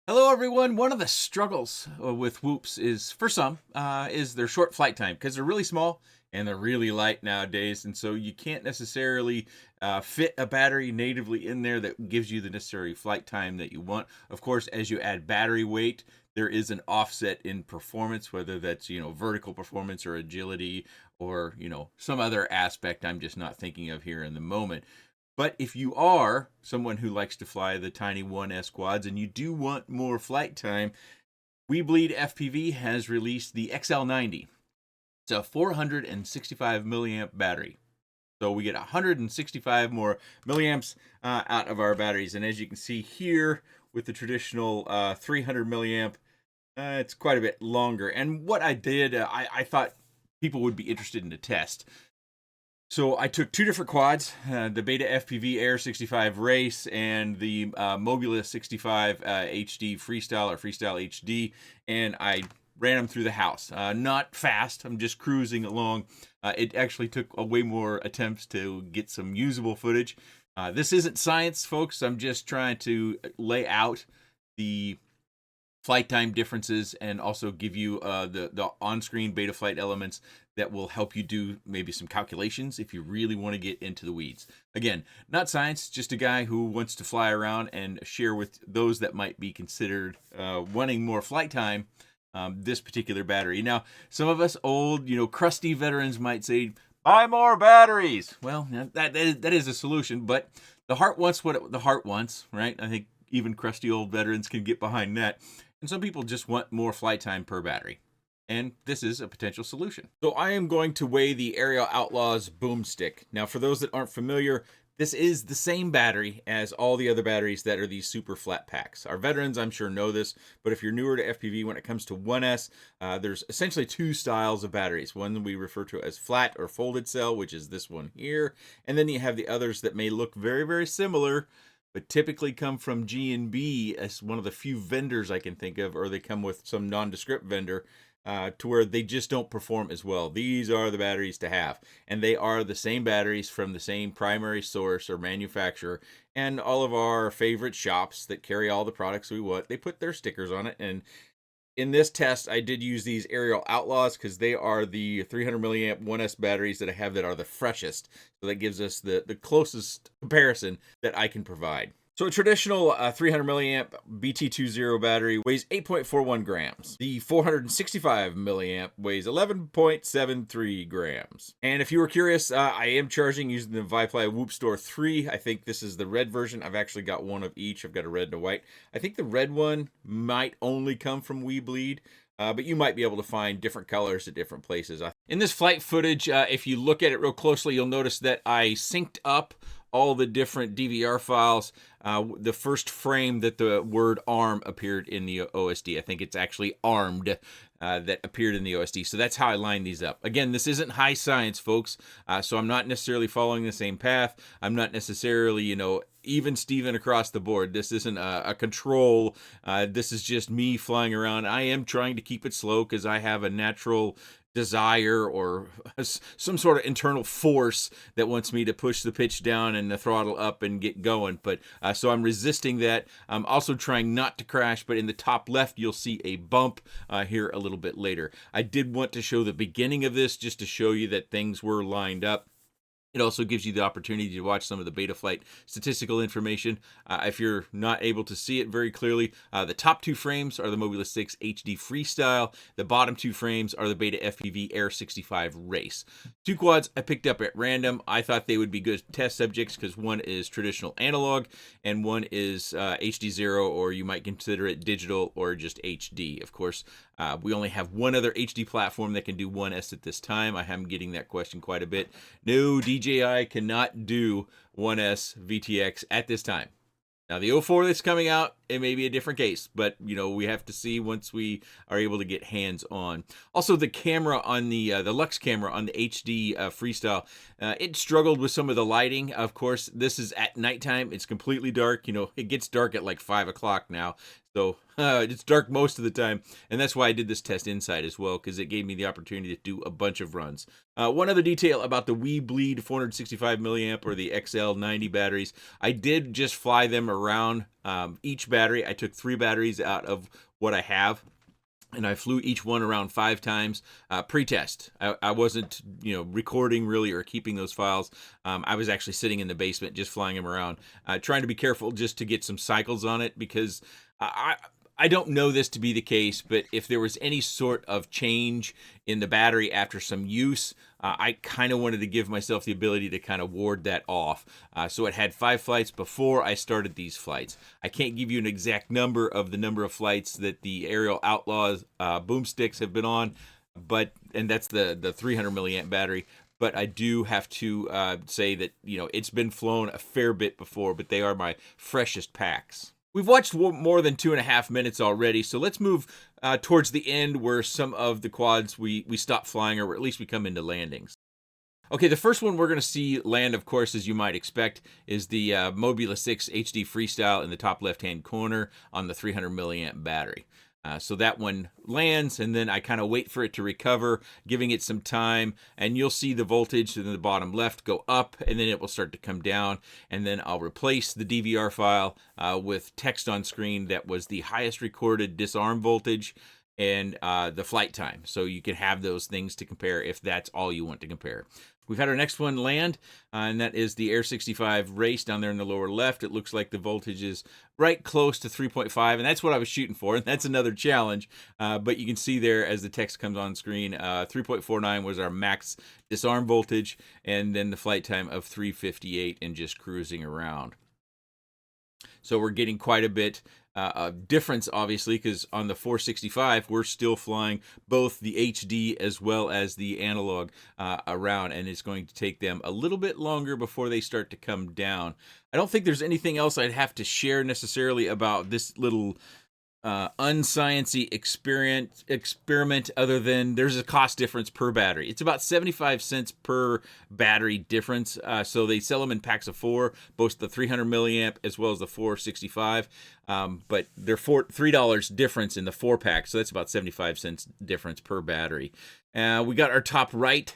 Hello, everyone. One of the struggles with whoops is, for some, is their short flight time because they're really small and they're really light nowadays, and so you can't necessarily fit a battery natively in there that gives you the necessary flight time that you want. Of course, as you add battery weight, there is an offset in performance, whether that's vertical performance or agility or some other aspect I'm just not thinking of here in the moment. But if you are someone who likes to fly the tiny 1S quads and you do want more flight time, WeBleedFPV has released the XL90. It's a 465 milliamp battery. So we get 165 more milliamps out of our batteries. And as you can see here with the traditional 300 milliamp, it's quite a bit longer. And what I did, I thought people would be interested in the test. So I took two different quads, the Beta FPV Air 65 Race and the Mobula 65 HD Freestyle or Freestyle HD, and I ran them through the house. Not fast, I'm just cruising along. It actually took way more attempts to get some usable footage. This isn't science, folks. I'm just trying to lay out the flight time differences and also give you the on-screen Betaflight elements that will help you do maybe some calculations if you really want to get into the weeds. Again, not science, just a guy who wants to fly around and share with those that might be considered wanting more flight time this particular battery. Now, some of us old, crusty veterans might say, buy more batteries. Well, that is a solution, but the heart wants what the heart wants, right? I think even crusty old veterans can get behind that. And some people just want more flight time per battery. And this is a potential solution. So I am going to weigh the Aerial Outlaws boomstick. Now, for those that aren't familiar, this is the same battery as all the other batteries that are these super flat packs. Our veterans, I'm sure, know this, but if you're newer to FPV when it comes to 1S, there's essentially two styles of batteries. One we refer to as flat or folded cell, which is this one here. And then you have the others that may look very, very similar, but typically come from G&B as one of the few vendors I can think of, or they come with some nondescript vendor to where they just don't perform as well. These are the batteries to have, and they are the same batteries from the same primary source or manufacturer, and all of our favorite shops that carry all the products we want, they put their stickers on it. And in this test, I did use these Aerial Outlaws because they are the 300 milliamp 1S batteries that I have that are the freshest. So that gives us the closest comparison that I can provide. So a traditional 300 milliamp BT20 battery weighs 8.41 grams. The 465 milliamp weighs 11.73 grams. And if you were curious, I am charging using the WeBleed Whoop Store 3. I think this is the red version. I've actually got one of each. I've got a red and a white. I think the red one might only come from WeBleed. But you might be able to find different colors at different places. In this flight footage, if you look at it real closely, you'll notice that I synced up all the different DVR files. The first frame that the word arm appeared in the OSD. I think it's actually armed that appeared in the OSD. So that's how I lined these up. Again, this isn't high science, folks. So I'm not necessarily following the same path. I'm not necessarily, even Steven across the board. This isn't a control. This is just me flying around. I am trying to keep it slow because I have a natural desire or some sort of internal force that wants me to push the pitch down and the throttle up and get going. But so I'm resisting that. I'm also trying not to crash, but in the top left, you'll see a bump here a little bit later. I did want to show the beginning of this just to show you that things were lined up. It also gives you the opportunity to watch some of the Betaflight statistical information. If you're not able to see it very clearly, the top two frames are the Mobula 6 HD Freestyle. The bottom two frames are the Beta FPV Air 65 Race. Two quads I picked up at random. I thought they would be good test subjects because one is traditional analog and one is HD0, or you might consider it digital or just HD. Of course, we only have one other HD platform that can do 1S at this time. I am getting that question quite a bit. No, DJI cannot do 1S VTX at this time. Now, the 04 that's coming out, it may be a different case, but, we have to see once we are able to get hands on. Also, the camera on the Lux camera on the HD Freestyle, it struggled with some of the lighting. Of course, this is at nighttime. It's completely dark. It gets dark at like 5 o'clock now. So it's dark most of the time, and that's why I did this test inside as well, because it gave me the opportunity to do a bunch of runs. One other detail about the WeBleed 465 milliamp or the XL90 batteries, I did just fly them around each battery. I took 3 batteries out of what I have, and I flew each one around 5 times pre-test. I wasn't, recording really or keeping those files. I was actually sitting in the basement just flying them around, trying to be careful just to get some cycles on it, because I don't know this to be the case, but if there was any sort of change in the battery after some use, I kind of wanted to give myself the ability to kind of ward that off. So it had 5 flights before I started these flights. I can't give you an exact number of the number of flights that the Aerial Outlaws boomsticks have been on, and that's the 300 milliamp battery. But I do have to say that, it's been flown a fair bit before, but they are my freshest packs. We've watched more than 2.5 minutes already, so let's move towards the end where some of the quads we stop flying, or at least we come into landings. Okay, the first one we're going to see land, of course, as you might expect, is the Mobula 6 HD Freestyle in the top left-hand corner on the 300 milliamp battery. So that one lands, and then I kind of wait for it to recover, giving it some time, and you'll see the voltage in the bottom left go up, and then it will start to come down, and then I'll replace the DVR file with text on screen that was the highest recorded disarm voltage and the flight time. So you can have those things to compare if that's all you want to compare. We've had our next one land, and that is the Air 65 race down there in the lower left. It looks like the voltage is right close to 3.5, and that's what I was shooting for, and that's another challenge. But you can see there as the text comes on screen, 3.49 was our max disarm voltage, and then the flight time of 3:58 and just cruising around. So we're getting quite a bit of difference, obviously, because on the 465, we're still flying both the HD as well as the analog around, and it's going to take them a little bit longer before they start to come down. I don't think there's anything else I'd have to share necessarily about this little unsciency experiment other than there's a cost difference per battery. It's about 75 cents per battery difference. So they sell them in packs of 4, both the 300 milliamp as well as the 465. But they're $3 difference in the 4-pack, so that's about 75 cents difference per battery. We got our top right.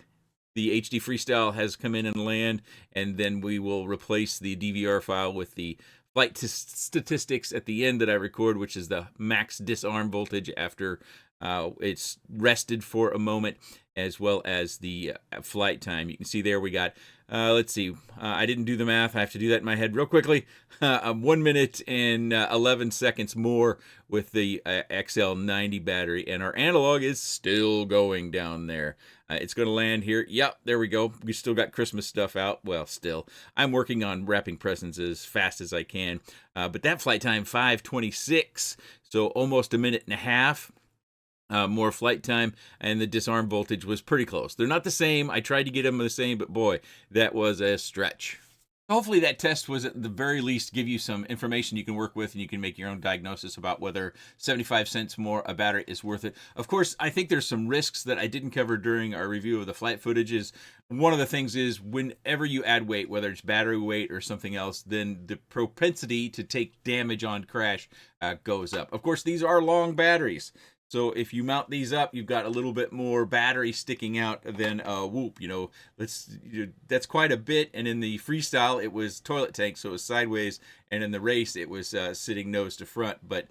The HD Freestyle has come in and land, and then we will replace the DVR file with the flight statistics at the end that I record, which is the max disarm voltage after it's rested for a moment, as well as the flight time. You can see there we got, let's see, I didn't do the math. I have to do that in my head real quickly. 1 minute and 11 seconds more with the XL90 battery, and our analog is still going down there. It's going to land here. Yep, there we go. We still got Christmas stuff out. Well, still. I'm working on wrapping presents as fast as I can. But that flight time, 5:26, so almost a minute and a half. More flight time, and the disarm voltage was pretty close. They're not the same. I tried to get them the same, but boy, that was a stretch. Hopefully that test was at the very least give you some information you can work with, and you can make your own diagnosis about whether 75 cents more a battery is worth it. Of course, I think there's some risks that I didn't cover during our review of the flight footages. One of the things is whenever you add weight, whether it's battery weight or something else, then the propensity to take damage on crash goes up. Of course, these are long batteries. So if you mount these up, you've got a little bit more battery sticking out than whoop. That's quite a bit. And in the freestyle, it was toilet tank, so it was sideways. And in the race, it was sitting nose to front. But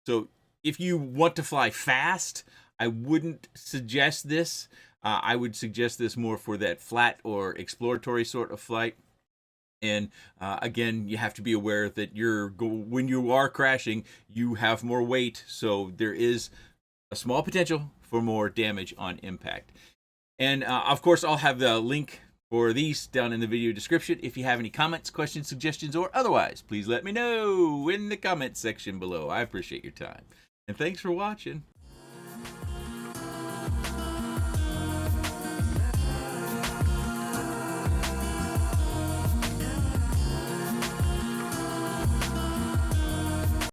so if you want to fly fast, I wouldn't suggest this. I would suggest this more for that flat or exploratory sort of flight. And again, you have to be aware that when you are crashing, you have more weight. So there is a small potential for more damage on impact. And of course, I'll have the link for these down in the video description. If you have any comments, questions, suggestions, or otherwise, please let me know in the comment section below. I appreciate your time. And thanks for watching.